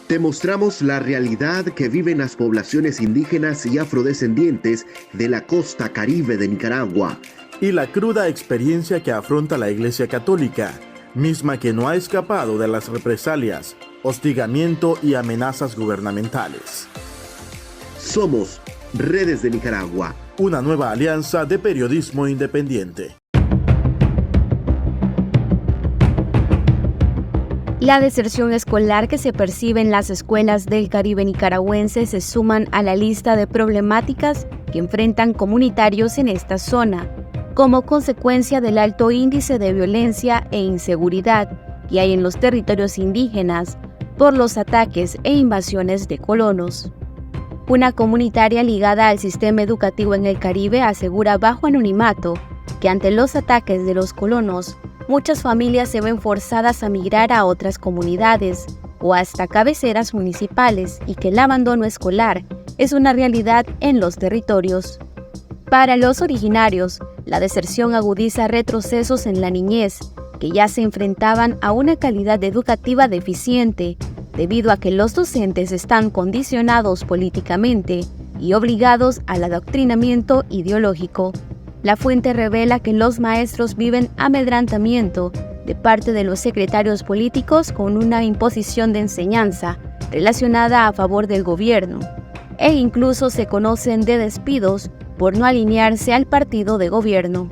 Te mostramos la realidad que viven las poblaciones indígenas y afrodescendientes de la costa Caribe de Nicaragua. Y la cruda experiencia que afronta la Iglesia Católica, misma que no ha escapado de las represalias, hostigamiento y amenazas gubernamentales. Somos Redes de Nicaragua. Una nueva alianza de periodismo independiente. La deserción escolar que se percibe en las escuelas del Caribe nicaragüense se suman a la lista de problemáticas que enfrentan comunitarios en esta zona, como consecuencia del alto índice de violencia e inseguridad que hay en los territorios indígenas por los ataques e invasiones de colonos. Una comunitaria ligada al sistema educativo en el Caribe asegura bajo anonimato que ante los ataques de los colonos, muchas familias se ven forzadas a migrar a otras comunidades o hasta cabeceras municipales y que el abandono escolar es una realidad en los territorios. Para los originarios, la deserción agudiza retrocesos en la niñez, que ya se enfrentaban a una calidad educativa deficiente, debido a que los docentes están condicionados políticamente y obligados al adoctrinamiento ideológico. La fuente revela que los maestros viven amedrentamiento de parte de los secretarios políticos con una imposición de enseñanza relacionada a favor del gobierno, e incluso se conocen de despidos por no alinearse al partido de gobierno.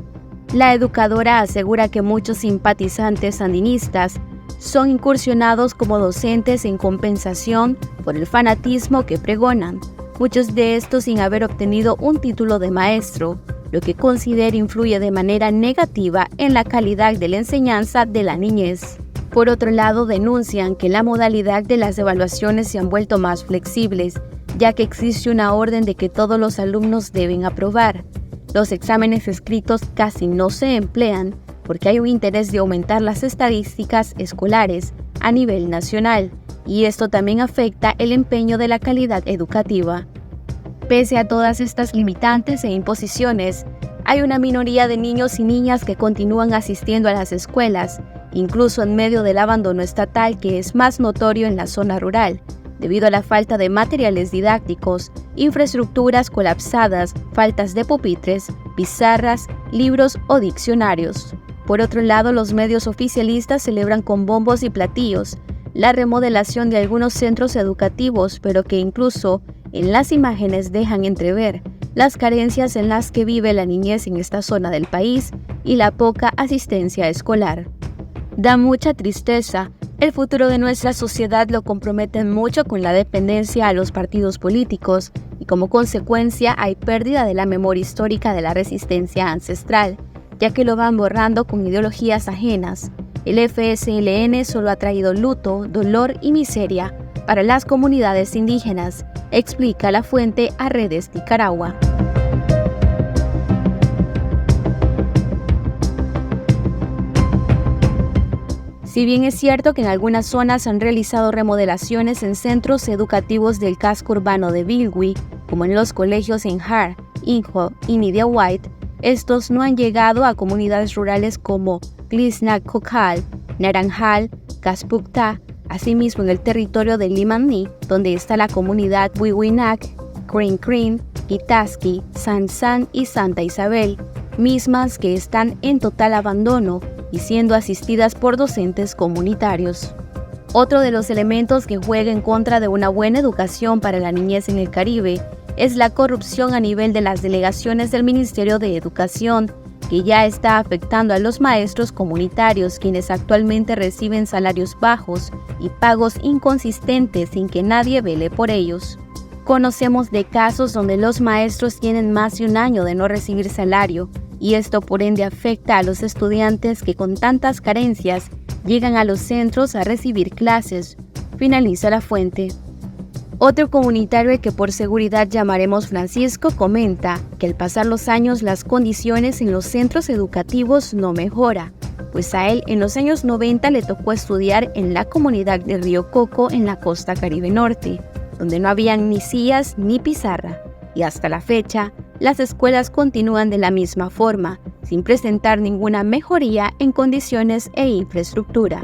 La educadora asegura que muchos simpatizantes sandinistas son incursionados como docentes en compensación por el fanatismo que pregonan, muchos de estos sin haber obtenido un título de maestro, lo que considera influye de manera negativa en la calidad de la enseñanza de la niñez. Por otro lado, denuncian que la modalidad de las evaluaciones se han vuelto más flexibles, ya que existe una orden de que todos los alumnos deben aprobar. Los exámenes escritos casi no se emplean porque hay un interés de aumentar las estadísticas escolares a nivel nacional, y esto también afecta el empeño de la calidad educativa. Pese a todas estas limitantes e imposiciones, hay una minoría de niños y niñas que continúan asistiendo a las escuelas, incluso en medio del abandono estatal que es más notorio en la zona rural, debido a la falta de materiales didácticos, infraestructuras colapsadas, faltas de pupitres, pizarras, libros o diccionarios. Por otro lado, los medios oficialistas celebran con bombos y platillos la remodelación de algunos centros educativos, pero que incluso en las imágenes dejan entrever las carencias en las que vive la niñez en esta zona del país y la poca asistencia escolar. Da mucha tristeza. El futuro de nuestra sociedad lo comprometen mucho con la dependencia a los partidos políticos y como consecuencia hay pérdida de la memoria histórica de la resistencia ancestral, ya que lo van borrando con ideologías ajenas. El FSLN solo ha traído luto, dolor y miseria para las comunidades indígenas, explica la fuente a Redes Nicaragua. Si bien es cierto que en algunas zonas han realizado remodelaciones en centros educativos del casco urbano de Bilwi, como en los colegios en Har, Injo y Nidia White, estos no han llegado a comunidades rurales como Tlisna-Cocal, Naranjal, Caspucta, asimismo en el territorio de Limaní, donde está la comunidad Wiwinac, Crin Crin, Itaski, San San y Santa Isabel, mismas que están en total abandono y siendo asistidas por docentes comunitarios. Otro de los elementos que juega en contra de una buena educación para la niñez en el Caribe es la corrupción a nivel de las delegaciones del Ministerio de Educación, que ya está afectando a los maestros comunitarios, quienes actualmente reciben salarios bajos y pagos inconsistentes sin que nadie vele por ellos. Conocemos de casos donde los maestros tienen más de un año de no recibir salario, y esto por ende afecta a los estudiantes que con tantas carencias llegan a los centros a recibir clases, finaliza la fuente. Otro comunitario que por seguridad llamaremos Francisco comenta que al pasar los años las condiciones en los centros educativos no mejora, pues a él en los años 90 le tocó estudiar en la comunidad de Río Coco en la costa Caribe Norte, donde no habían ni sillas ni pizarra, y hasta la fecha las escuelas continúan de la misma forma, sin presentar ninguna mejoría en condiciones e infraestructura.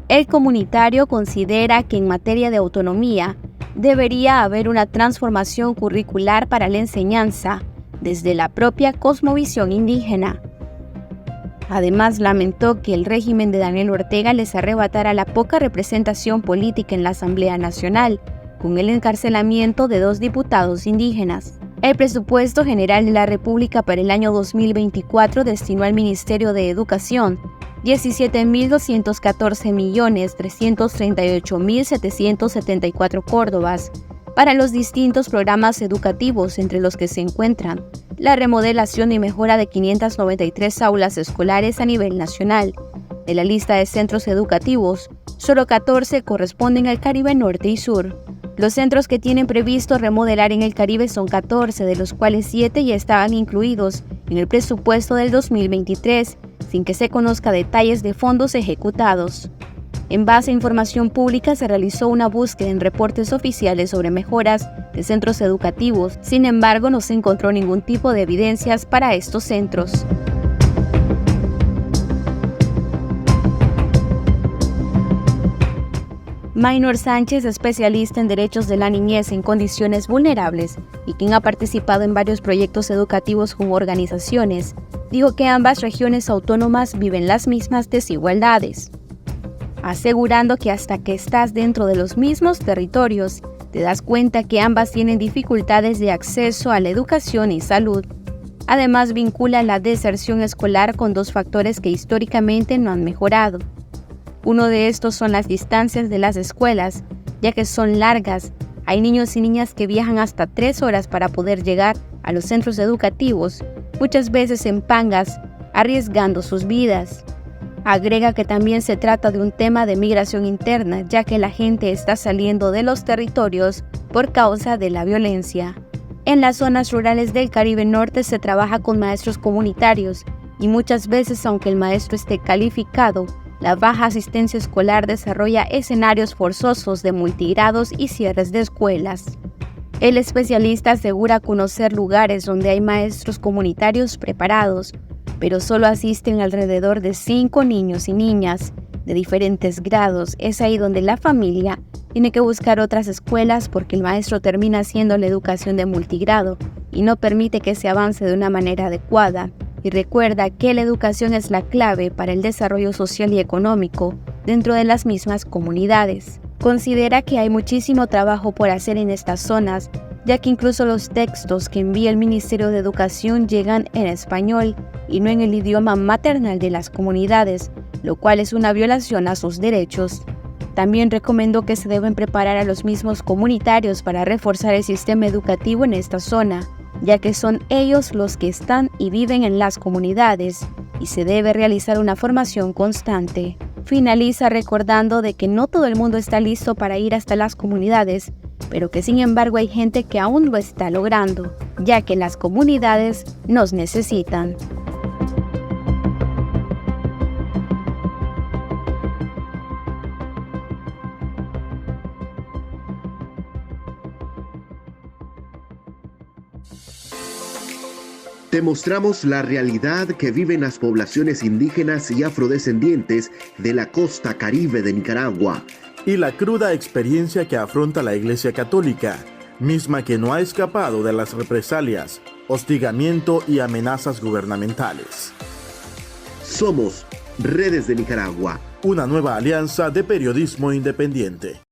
El comunitario considera que en materia de autonomía debería haber una transformación curricular para la enseñanza desde la propia cosmovisión indígena. Además, lamentó que el régimen de Daniel Ortega les arrebatara la poca representación política en la Asamblea Nacional, con el encarcelamiento de 2 diputados indígenas. El presupuesto general de la República para el año 2024 destinó al Ministerio de Educación 17.214.338.774 córdobas para los distintos programas educativos, entre los que se encuentran la remodelación y mejora de 593 aulas escolares a nivel nacional. De la lista de centros educativos, solo 14 corresponden al Caribe Norte y Sur. Los centros que tienen previsto remodelar en el Caribe son 14, de los cuales 7 ya estaban incluidos en el presupuesto del 2023, sin que se conozca detalles de fondos ejecutados. En base a información pública se realizó una búsqueda en reportes oficiales sobre mejoras de centros educativos, sin embargo no se encontró ningún tipo de evidencias para estos centros. Maynor Sánchez, especialista en derechos de la niñez en condiciones vulnerables y quien ha participado en varios proyectos educativos con organizaciones, dijo que ambas regiones autónomas viven las mismas desigualdades, asegurando que hasta que estás dentro de los mismos territorios, te das cuenta que ambas tienen dificultades de acceso a la educación y salud. Además, vincula la deserción escolar con 2 factores que históricamente no han mejorado. Uno de estos son las distancias de las escuelas, ya que son largas. Hay niños y niñas que viajan hasta 3 horas para poder llegar a los centros educativos, muchas veces en pangas, arriesgando sus vidas. Agrega que también se trata de un tema de migración interna, ya que la gente está saliendo de los territorios por causa de la violencia. En las zonas rurales del Caribe Norte se trabaja con maestros comunitarios y muchas veces, aunque el maestro esté calificado, la baja asistencia escolar desarrolla escenarios forzosos de multigrados y cierres de escuelas. El especialista asegura conocer lugares donde hay maestros comunitarios preparados, pero solo asisten alrededor de 5 niños y niñas de diferentes grados. Es ahí donde la familia tiene que buscar otras escuelas porque el maestro termina haciendo la educación de multigrado y no permite que se avance de una manera adecuada. Y recuerda que la educación es la clave para el desarrollo social y económico dentro de las mismas comunidades. Considera que hay muchísimo trabajo por hacer en estas zonas, ya que incluso los textos que envía el Ministerio de Educación llegan en español y no en el idioma maternal de las comunidades, lo cual es una violación a sus derechos. También recomendó que se deben preparar a los mismos comunitarios para reforzar el sistema educativo en esta zona, ya que son ellos los que están y viven en las comunidades y se debe realizar una formación constante. Finaliza recordando de que no todo el mundo está listo para ir hasta las comunidades, pero que sin embargo hay gente que aún lo está logrando, ya que las comunidades nos necesitan. Te mostramos la realidad que viven las poblaciones indígenas y afrodescendientes de la costa caribe de Nicaragua. Y la cruda experiencia que afronta la Iglesia Católica, misma que no ha escapado de las represalias, hostigamiento y amenazas gubernamentales. Somos Redes de Nicaragua. Una nueva alianza de periodismo independiente.